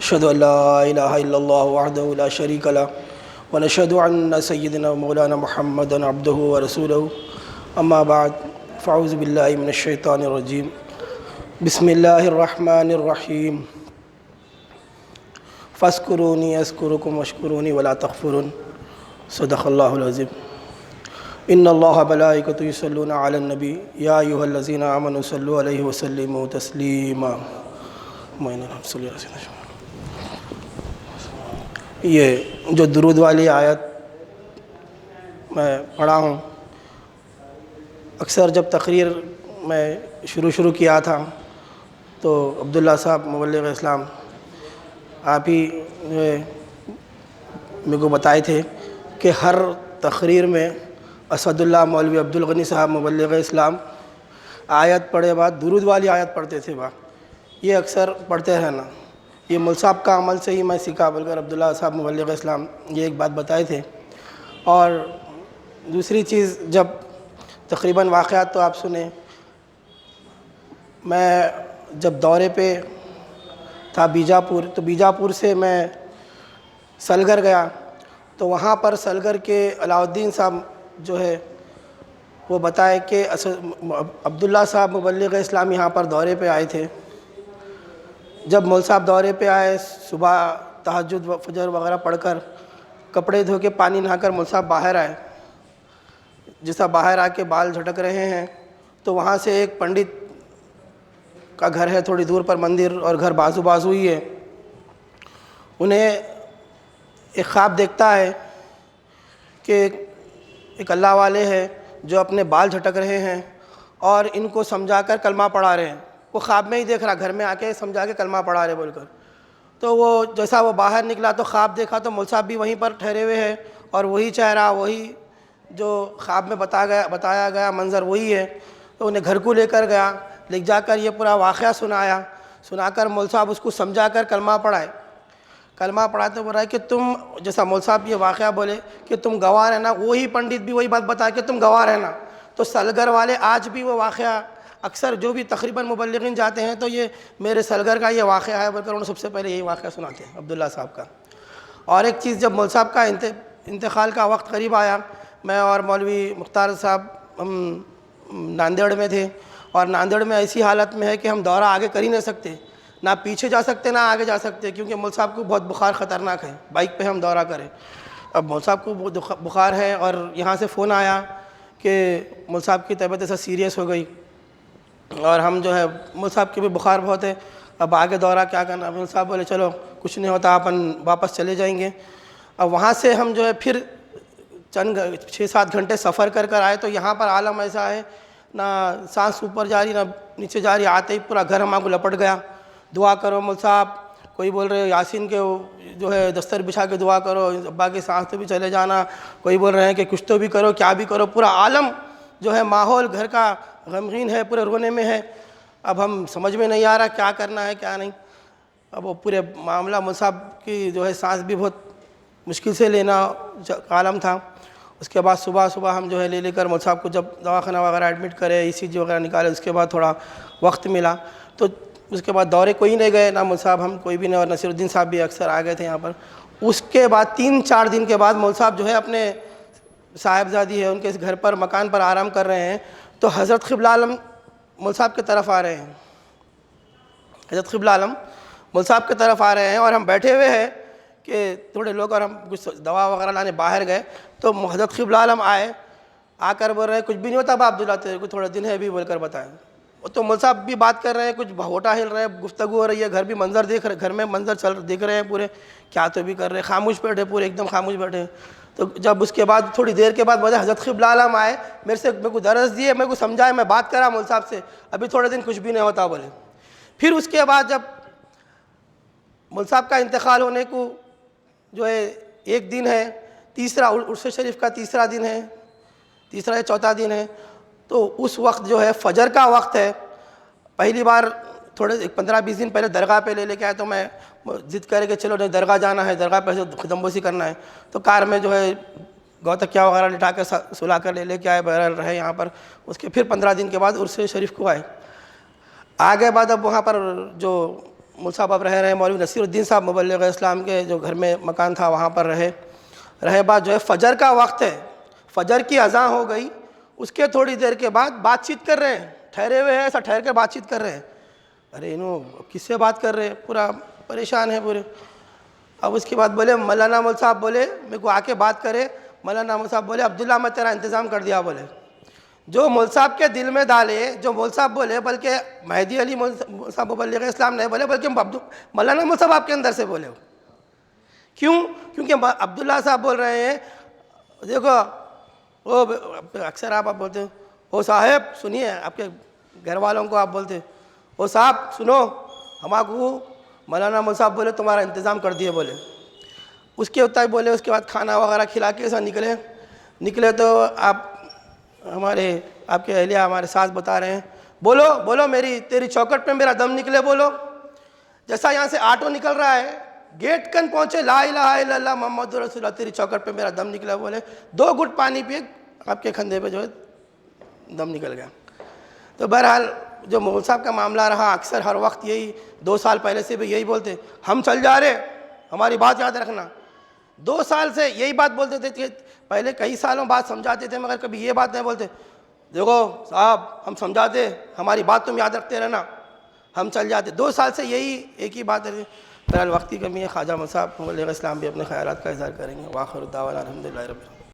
أشهد أن لا إله إلا الله وحده لا شريك له ونشهد أن سيدنا ومولانا محمدا عبده ورسوله أما بعد فأعوذ بالله من الشيطان الرجيم بسم الله الرحمن الرحيم فاذكروني أذكركم واشكروني ولا تكفرون صدق الله العظيم إن الله وملائكته يصلون على النبي يا أيها الذين آمنوا صلوا عليه وسلموا تسليما یہ جو درود والی آیت میں پڑھا ہوں، اکثر جب تقریر میں شروع کیا تھا تو عبداللہ صاحب مبلغ اسلام آپ ہی میرے کو بتائے تھے کہ ہر تقریر میں اسد اللہ مولوی عبدالغنی صاحب مبلغ اسلام آیت پڑھے بعد درود والی آیت پڑھتے تھے یہ اکثر پڑھتے رہنا، یہ مول صاحب کا عمل سے ہی میں سیکھا بول کر عبداللہ صاحب مبلغ اسلام یہ ایک بات بتائے تھے۔ اور دوسری چیز، جب تقریباً واقعات تو آپ سنیں، میں جب دورے پہ تھا بیجاپور، تو بیجاپور سے میں سلگر گیا، تو وہاں پر سلگر کے علاء الدین صاحب جو ہے وہ بتائے کہ عبداللہ صاحب مبلغ اسلام یہاں پر دورے پہ آئے تھے۔ جب مول صاحب دورے پہ آئے، صبح تہجد و فجر وغیرہ پڑھ کر کپڑے دھو کے پانی نہا کر مول صاحب باہر آئے، جیسا باہر آ کے بال جھٹک رہے ہیں تو وہاں سے ایک پنڈت کا گھر ہے تھوڑی دور پر مندر، اور گھر بازو ہی ہے، انہیں ایک خواب دیکھتا ہے کہ ایک اللہ والے ہیں جو اپنے بال جھٹک رہے ہیں اور ان کو سمجھا کر کلمہ پڑھا رہے ہیں۔ وہ خواب میں ہی دیکھ رہا، گھر میں آ کے سمجھا کے کلمہ پڑھا رہے بول کر۔ تو وہ جیسا وہ باہر نکلا تو خواب دیکھا تو مول صاحب بھی وہیں پر ٹھہرے ہوئے ہیں، اور وہی چہرہ، وہی جو خواب میں بتایا گیا منظر وہی ہے۔ تو انہیں گھر کو لے کر گیا، لے جا کر یہ پورا واقعہ سنا کر مول صاحب اس کو سمجھا کر کلمہ پڑھاتے بول رہا ہے کہ تم، جیسا مول صاحب یہ واقعہ بولے کہ تم گواہ رہنا، وہی پنڈت بھی وہی بات بتا کہ تم گواہ رہنا۔ تو سلگر والے آج بھی وہ واقعہ، اکثر جو بھی تقریباً مبلغین جاتے ہیں تو یہ میرے سلگر کا یہ واقعہ ہے بول کر انہوں سب سے پہلے یہی واقعہ سناتے ہیں عبداللہ صاحب کا۔ اور ایک چیز، جب مول صاحب کا انتقال کا وقت قریب آیا، میں اور مولوی مختار صاحب ہم ناندیڑ میں تھے، اور ناندیڑ میں ایسی حالت میں ہے کہ ہم دورہ آگے کر ہی نہیں سکتے، نہ پیچھے جا سکتے نہ آگے جا سکتے، کیونکہ مول صاحب کو بہت بخار خطرناک ہے، بائک پہ ہم دورہ کریں۔ اب مول صاحب کو بہت بخار ہے، اور یہاں سے فون آیا کہ مول صاحب کی طبیعت ایسا سیریس ہو گئی، اور ہم جو ہے مول صاحب کی بھی بخار بہت ہے، اب آگے دورہ کیا کرنا۔ مول صاحب بولے چلو کچھ نہیں ہوتا، اپن واپس چلے جائیں گے۔ اب وہاں سے ہم جو ہے پھر چند 6-7 گھنٹے سفر کر آئے، تو یہاں پر عالم ایسا ہے، نہ سانس اوپر جا رہی نہ نیچے جا رہی، آتے ہی پورا گھر ہمارے کو لپٹ گیا۔ دعا کرو مول صاحب، کوئی بول رہے یاسین کے جو ہے دستر بچھا کے دعا کرو، ابا کی سانس تو بھی چلے جانا، کوئی بول رہے ہیں کہ کچھ تو بھی کرو، کیا بھی کرو، پورا عالم جو ہے ماحول گھر کا غمگین ہے، پورے رونے میں ہے۔ اب ہم سمجھ میں نہیں آ رہا کیا کرنا ہے کیا نہیں۔ اب وہ پورے معاملہ مول صاحب کی جو ہے سانس بھی بہت مشکل سے لینا عالم تھا۔ اس کے بعد صبح ہم جو ہے لے کر مول صاحب کو جب دواخانہ وغیرہ ایڈمٹ کرے، ECG وغیرہ نکالے، اس کے بعد تھوڑا وقت ملا، تو اس کے بعد دورے کوئی نہیں گئے، نہ مول صاحب ہم کوئی بھی نہیں، اور نصیر الدین صاحب بھی اکثر آ گئے تھے یہاں پر۔ اس کے بعد 3-4 دن کے بعد مول صاحب جو ہے اپنے صاحبزادی ہے ان کے گھر پر مکان پر آرام کر رہے ہیں، تو حضرت قبلہ عالم مول صاحب کی طرف آ رہے ہیں، حضرت قبلہ عالم مول صاحب کی طرف آ رہے ہیں، اور ہم بیٹھے ہوئے ہیں کہ تھوڑے لوگ، اور ہم کچھ دوا وغیرہ لانے باہر گئے، تو حضرت قبلہ عالم آ کر بول رہے ہیں کچھ بھی نہیں ہوتا با عبداللہ، تیرے کو تھوڑا دن ہے بھی بول کر بتائیں۔ تو مول صاحب بھی بات کر رہے ہیں، کچھ بھوٹا ہل رہے ہیں، گفتگو ہو رہی ہے، گھر بھی منظر دیکھ رہے، گھر میں منظر دیکھ رہے ہیں پورے، کیا تو بھی کر رہے ہیں، خاموش بیٹھے پورے، ایک دم خاموش بیٹھے۔ تو جب اس کے بعد تھوڑی دیر کے بعد بولے حضرت قبلہ عالم آئے، میرے کو درس دیے، میرے کو سمجھائے، میں بات کرا مول صاحب سے، ابھی تھوڑے دن کچھ بھی نہیں ہوتا بولے۔ پھر اس کے بعد جب مول صاحب کا انتقال ہونے کو جو ہے ایک دن ہے، تیسرا عرس شریف کا تیسرا دن ہے، تیسرا یا چوتھا دن ہے، تو اس وقت جو ہے فجر کا وقت ہے۔ پہلی بار تھوڑے 15-20 دن پہلے درگاہ پہ لے کے آئے، تو میں ضد کرے کہ چلو نہیں درگاہ جانا ہے، درگاہ پہ خدم بوسی کرنا ہے، تو کار میں جو ہے گوتکیا وغیرہ لٹا کے سلا کر لے کے آئے، بہرحال رہے یہاں پر۔ اس کے پھر 15 دن کے بعد عرس شریف کو آئے۔ آگے بعد اب وہاں پر جو مول صاحب اب رہ رہے ہیں مولوی نصیر الدین صاحب مبلغ اسلام کے جو گھر میں مکان تھا وہاں پر رہے بعد جو ہے فجر کا وقت ہے، فجر کی اذان ہو گئی، اس کے تھوڑی دیر کے بعد بات چیت کر رہے ہیں، ٹھہرے ہوئے ہیں، ایسا ٹھہر کے بات چیت کر رہے ہیں. ارے انہوں کس سے بات کر رہے ہیں، پورا پریشان ہے پورے. اب اس کے بعد بولے مولانا مول صاحب بولے میرے کو آ کے بات کرے. مولانا مول صاحب بولے عبداللہ میں تیرا انتظام کر دیا. بولے جو مول صاحب کے دل میں ڈالے، جو مول صاحب بولے، بلکہ مہدی علی مول صاحب مبلغ اسلام نہیں بولے، بلکہ مولانا مول صاحب آپ کے اندر سے بولے. کیوں؟ کیونکہ عبداللہ صاحب بول رہے ہیں، دیکھو وہ اکثر آپ بولتے ہیں او صاحب سنیے، آپ کے گھر والوں کو آپ بولتے او صاحب سنو، ہمارے مولانا مول صاحب بولے تمہارا انتظام کر دیے. بولے اس کے اتنا ہی بولے. اس کے بعد کھانا وغیرہ کھلا کے ایسا نکلے تو آپ کے اہلیہ ہمارے ساس بتا رہے ہیں بولو بولو تیری چوکٹ پہ میرا دم نکلے. بولو جیسا یہاں سے آٹو نکل رہا ہے، گیٹ کن پہنچے لا الہ الا اللہ محمد رسول اللہ، تیری چوکٹ پہ میرا دم نکلا. بولے 2 گھٹ پانی پیے، آپ کے کندھے پہ جو ہے دم نکل گیا. تو بہرحال جو مول صاحب کا معاملہ رہا، اکثر ہر وقت یہی 2 سال پہلے سے بھی یہی بولتے ہم چل جا رہے، ہماری بات یاد رکھنا. 2 سال سے یہی بات بولتے تھے کہ پہلے کئی سالوں بعد سمجھاتے تھے، مگر کبھی یہ بات نہیں بولتے دیکھو صاحب ہم سمجھاتے، ہماری بات تم یاد رکھتے رہنا، ہم چل جاتے. 2 سال سے یہی ایک ہی بات ہے. بہرحال وقت کی کمی ہے. خواجہ مول صاحب مبلغ اسلام بھی اپنے خیالات کا اظہار کریں گے. وآخر دعوانا الحمدللہ رب العالمین.